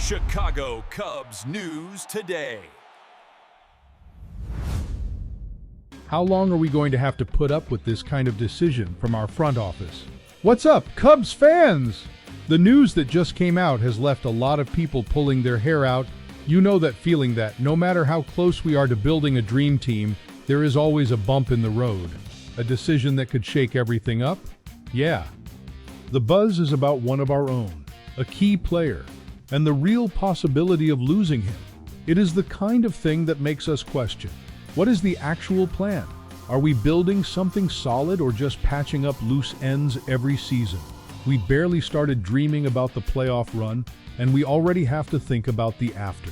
Chicago Cubs News Today. How long are we going to have to put up with this kind of decision from our front office? What's up, Cubs fans? The news that just came out has left a lot of people pulling their hair out. You know that feeling that no matter how close we are to building a dream team, there is always a bump in the road. A decision that could shake everything up? Yeah. The buzz is about one of our own, a key player, and the real possibility of losing him. It is the kind of thing that makes us question, what is the actual plan? Are we building something solid or just patching up loose ends every season? We barely started dreaming about the playoff run, and we already have to think about the after.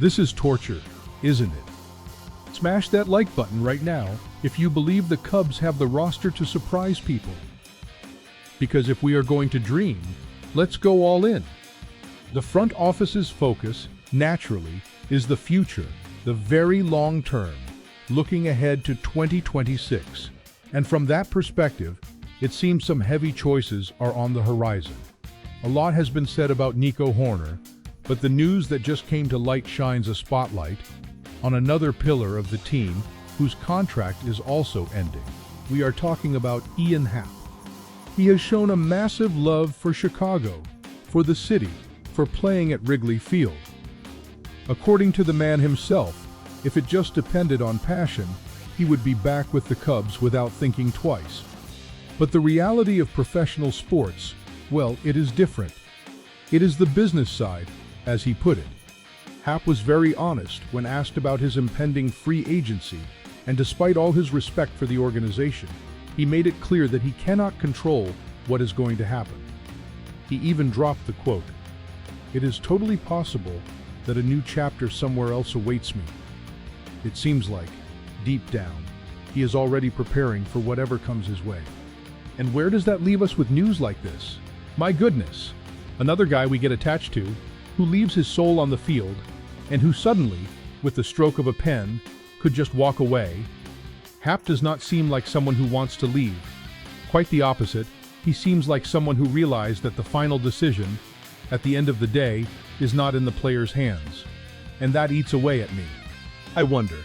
This is torture, isn't it? Smash that like button right now if you believe the Cubs have the roster to surprise people. Because if we are going to dream, let's go all in. The front office's focus, naturally, is the future, the very long term, looking ahead to 2026. And from that perspective, it seems some heavy choices are on the horizon. A lot has been said about Nico Hoerner, but the news that just came to light shines a spotlight on another pillar of the team whose contract is also ending. We are talking about Ian Happ. He has shown a massive love for Chicago, for the city, for playing at Wrigley Field. According to the man himself, if it just depended on passion, he would be back with the Cubs without thinking twice. But the reality of professional sports, well, it is different. It is the business side, as he put it. Happ was very honest when asked about his impending free agency, and despite all his respect for the organization, he made it clear that he cannot control what is going to happen. He even dropped the quote, "It is totally possible that a new chapter somewhere else awaits me." It seems like, deep down, he is already preparing for whatever comes his way. And where does that leave us with news like this? My goodness, another guy we get attached to, who leaves his soul on the field, and who suddenly, with the stroke of a pen, could just walk away. Happ does not seem like someone who wants to leave. Quite the opposite, he seems like someone who realized that the final decision, at the end of the day, is not in the player's hands. And that eats away at me. I wonder,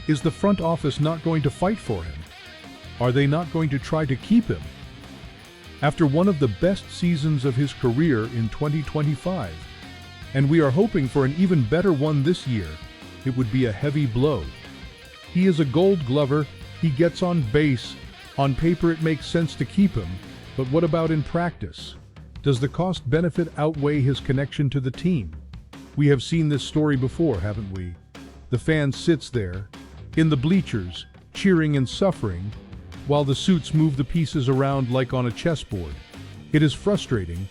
is the front office not going to fight for him? Are they not going to try to keep him? After one of the best seasons of his career in 2025, and we are hoping for an even better one this year, it would be a heavy blow. He is a Gold Glover, he gets on base. On paper it makes sense to keep him, but what about in practice? Does the cost-benefit outweigh his connection to the team? We have seen this story before, haven't we? The fan sits there, in the bleachers, cheering and suffering, while the suits move the pieces around like on a chessboard. It is frustrating,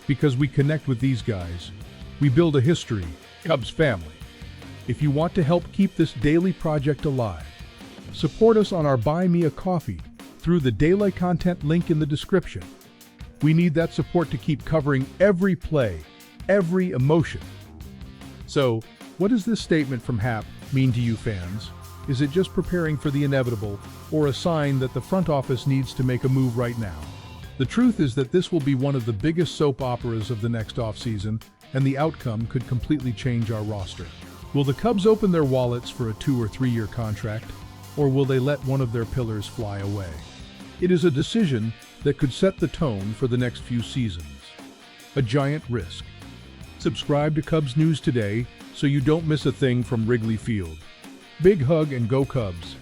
because we connect with these guys. We build a history, Cubs family. If you want to help keep this daily project alive, support us on our Buy Me a Coffee through the daily content link in the description. We need that support to keep covering every play, every emotion. So, what does this statement from Happ mean to you fans? Is it just preparing for the inevitable, or a sign that the front office needs to make a move right now? The truth is that this will be one of the biggest soap operas of the next offseason, and the outcome could completely change our roster. Will the Cubs open their wallets for a 2- or 3-year contract, or will they let one of their pillars fly away? It is a decision that could set the tone for the next few seasons. A giant risk. Subscribe to Cubs News Today so you don't miss a thing from Wrigley Field. Big hug and go Cubs.